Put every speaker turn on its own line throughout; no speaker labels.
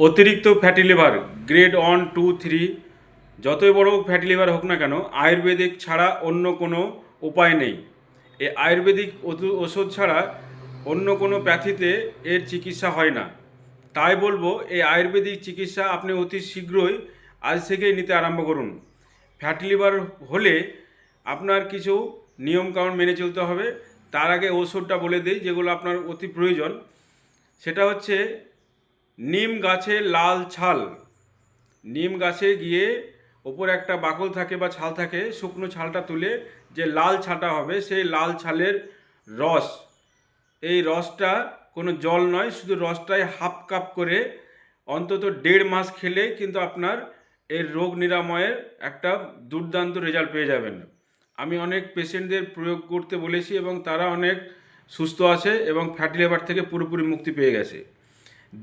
অতিরিক্ত fatty liver grade 1, 2, 3 যতই বড় ফ্যাটি লিভার হোক না কেন, আয়ুর্বেদিক ছাড়া অন্য কোনো উপায় নেই। এই আয়ুর্বেদিক ওষুধ ছাড়া অন্য কোনো প্যাথিতে এর চিকিৎসা হয় না। তাই বলবো, এই আয়ুর্বেদিক চিকিৎসা আপনি অতি শীঘ্রই আজ থেকেই নিতে আরম্ভ করুন। ফ্যাটি লিভার হলে আপনার কিছু নিয়মকানুন মেনে চলতে হবে। তার আগে ওষুধটা বলে দিই যেগুলো আপনার অতি প্রয়োজন। সেটা হচ্ছে নিম গাছের লাল ছাল। নিম গাছে গিয়ে ওপরে একটা বাকল থাকে বা ছাল থাকে, শুকনো ছালটা তুলে যে লাল ছালটা হবে সেই লাল ছালের রস, এই রসটা কোনো জল নয়, শুধু রসটাই হাফ কাপ করে অন্তত 1.5 মাস খেলে কিন্তু আপনার এর রোগ নিরাময়ের একটা দুর্দান্ত রেজাল্ট পেয়ে যাবেন। আমি অনেক পেশেন্টদের প্রয়োগ করতে বলেছি এবং তারা অনেক সুস্থ আছে এবং ফ্যাটি লিভার থেকে পুরোপুরি মুক্তি পেয়ে গেছে।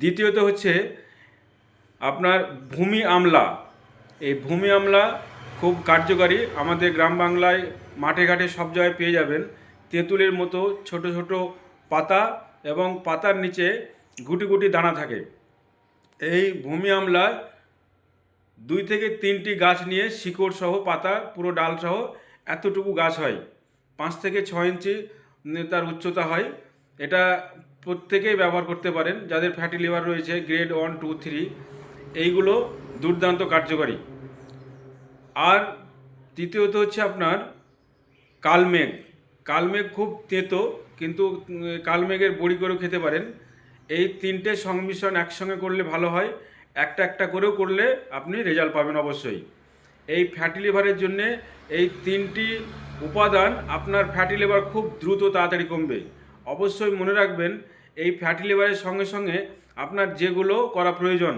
দ্বিতীয়ত হচ্ছে আপনার ভূমি আমলা। এই ভূমি আমলা খুব কার্যকারী। আমাদের গ্রাম বাংলায় মাঠে ঘাটে সব জায়গায় পেয়ে যাবেন। তেঁতুলের মতো ছোট ছোট পাতা এবং পাতার নিচে গুটি গুটি দানা থাকে। এই ভূমি আমলার 2 থেকে 3টি গাছ নিয়ে শিকড় সহ, পাতা পুরো ডাল সহ এতটুকু গাছ হয়, 5 থেকে 6 ইঞ্চি তার উচ্চতা হয়। এটা প্রত্যেকেই ব্যবহার করতে পারেন যাদের ফ্যাটি লিভার রয়েছে গ্রেড 1, 2, 3। এইগুলো দুর্দান্ত কার্যকারী। আর তৃতীয়ত হচ্ছে আপনার কালমেঘ। কালমেঘ খুব তেতো, কিন্তু কালমেঘের বড়ি করেও খেতে পারেন। এই 3টে সংমিশ্রণ একসঙ্গে করলে ভালো হয়। একটা একটা করেও করলে আপনি রেজাল্ট পাবেন অবশ্যই। এই ফ্যাটি লিভারের জন্যে এই 3টি উপাদান আপনার ফ্যাটি লিভার খুব দ্রুত তাড়াতাড়ি কমবে। অবশ্যই মনে রাখবেন, এই ফ্যাটি লিভারের সঙ্গে সঙ্গে আপনার যেগুলো করা প্রয়োজন,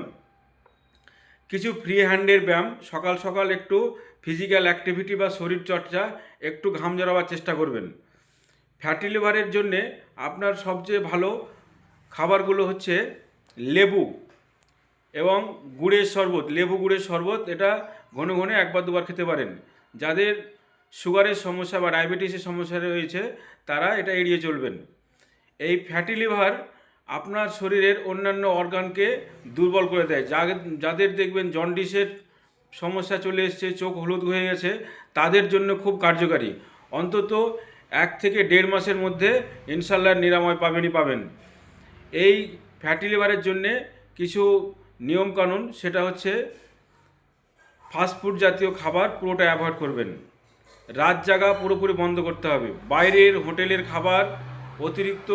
কিছু ফ্রি হ্যান্ডের ব্যায়াম, সকাল সকাল একটু ফিজিক্যাল অ্যাক্টিভিটি বা শরীর চর্চা, একটু ঘাম ঝরাবার চেষ্টা করবেন। ফ্যাটি লিভারের জন্যে আপনার সবচেয়ে ভালো খাবারগুলো হচ্ছে লেবু এবং গুড়ের শরবত। লেবু গুড়ের শরবত, এটা ঘন ঘন 1 বার 2 বার খেতে পারেন। যাদের সুগারের সমস্যা বা ডায়াবেটিসের সমস্যা রয়েছে তারা এটা এড়িয়ে চলবেন। এই ফ্যাটি লিভার আপনার শরীরের অন্যান্য অর্গানকে দুর্বল করে দেয়। যাদের দেখবেন জন্ডিসের সমস্যা চলে এসছে, চোখ হলুদ হয়ে গেছে, তাদের জন্য খুব কার্যকারী। অন্তত 1 থেকে 1.5 মাসের মধ্যে ইনশাল্লাহ নিরাময় পাবেন। এই ফ্যাটি লিভারের জন্যে কিছু নিয়মকানুন, সেটা হচ্ছে ফাস্টফুড জাতীয় খাবার পুরোটা অ্যাভয়েড করবেন। রাত জাগা পুরোপুরি বন্ধ করতে হবে। বাইরের হোটেলের খাবার, অতিরিক্ত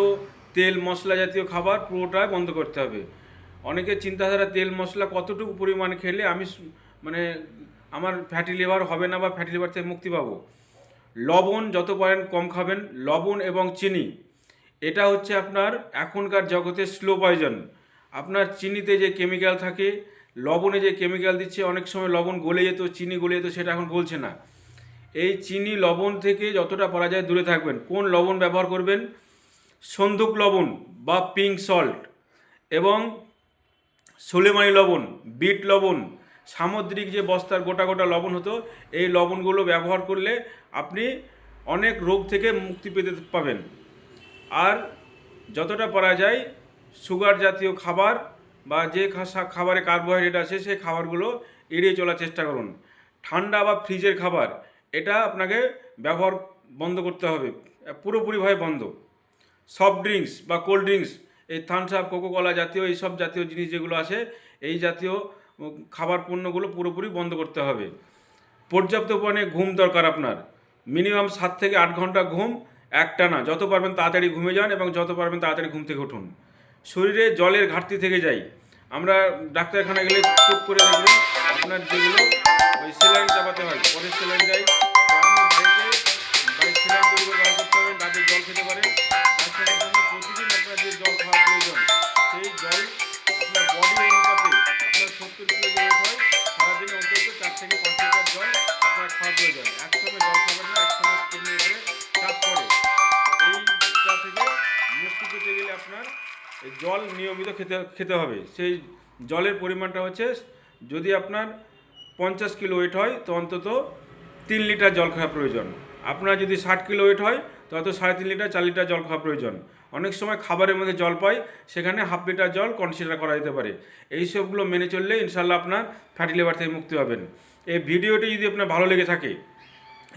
তেল মশলা জাতীয় খাবার পুরোটাই বন্ধ করতে হবে। অনেকের চিন্তাধারা তেল মশলা কতটুকু পরিমাণ খেলে আমি মানে আমার ফ্যাটি লিভার হবে না বা ফ্যাটি লিভার থেকে মুক্তি পাবো। লবণ যত পারেন কম খাবেন। লবণ এবং চিনি, এটা হচ্ছে আপনার এখনকার জগতে স্লো পয়জন। আপনার চিনিতে যে কেমিক্যাল থাকে, লবণে যে কেমিক্যাল দিচ্ছে, অনেক সময় লবণ গলে যেত, চিনি গলে যেত, সেটা এখন গলছে না। এই চিনি লবণ থেকে যতটা পারা যায় দূরে থাকবেন। কোন লবণ ব্যবহার করবেন? সন্দুক লবণ বা পিঙ্ক সল্ট এবং সোলেমানি লবণ, বিট লবণ, সামুদ্রিক যে বস্তার গোটা গোটা লবণ হতো, এই লবণগুলো ব্যবহার করলে আপনি অনেক রোগ থেকে মুক্তি পেতে পাবেন। আর যতটা পারা যায় সুগার জাতীয় খাবার বা যে খাবারে কার্বোহাইড্রেট আছে সেই খাবারগুলো এড়িয়ে চলার চেষ্টা করুন। ঠান্ডা বা ফ্রিজের খাবার, এটা আপনাকে ব্যবহার বন্ধ করতে হবে, পুরোপুরিভাবে বন্ধ। সফট ড্রিঙ্কস বা কোল্ড ড্রিঙ্কস, এই থামস আপ, কোকোকলা জাতীয় এইসব জাতীয় জিনিস যেগুলো আছে, এই জাতীয় খাবার পণ্যগুলো পুরোপুরি বন্ধ করতে হবে। পর্যাপ্ত পরিমাণে ঘুম দরকার আপনার। মিনিমাম 7 থেকে 8 ঘন্টা ঘুম একটানা। যত পারবেন তাড়াতাড়ি ঘুমে যান এবং যত পারবেন তাড়াতাড়ি ঘুম থেকে উঠুন। শরীরে জলের ঘাটতি থেকে যায়। আমরা ডাক্তারখানা গেলে চুপ করে দেখবেন আপনার যেগুলো ওই স্যালাইন চাপাতে হয়, পরে স্যালাইন দেয়। তো আপনি বাড়ির স্যালাইন তৈরি করে ব্যবহার করতে পারেন, রাতে জল খেতে পারেন। তার সঙ্গে সঙ্গে প্রতিদিন আপনার যে জল খাওয়া প্রয়োজন, সেই জল আপনার বডি অনুপাতে, আপনার 70 কিলো যে ওয়েট হয়, সারাদিনে অন্তত 4 থেকে 5 লিটার জল আপনার খাওয়া প্রয়োজন। একসঙ্গে জল খাবেন না, একসঙ্গে কমিয়ে করে চাপ পড়ে। এইটা থেকে মুক্তি পেতে গেলে আপনার এই জল নিয়মিত খেতে হবে। সেই জলের পরিমাণটা হচ্ছে, যদি আপনার 50 কিলো ওয়েট হয় তো অন্তত 3 লিটার জল খাওয়া প্রয়োজন। আপনার যদি 60 কিলো ওয়েট হয় তো 3.5 লিটার 4 লিটার জল খাওয়া প্রয়োজন। অনেক সময় খাবারের মধ্যে জল পাই, সেখানে হাফ লিটার জল কনসিডার করা যেতে পারে। এই সবগুলো মেনে চললে ইনশাল্লাহ আপনার ফ্যাটি লিভার থেকে মুক্তি পাবেন। এই ভিডিওটি যদি আপনার ভালো লেগে থাকে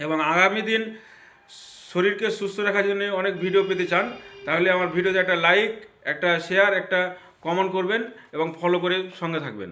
এবং আগামী দিন শরীরকে সুস্থ রাখার জন্য অনেক ভিডিও পেতে চান, তাহলে আমার ভিডিওতে একটা লাইক, একটা শেয়ার, একটা কমেন্ট করবেন এবং ফলো করে সঙ্গে থাকবেন।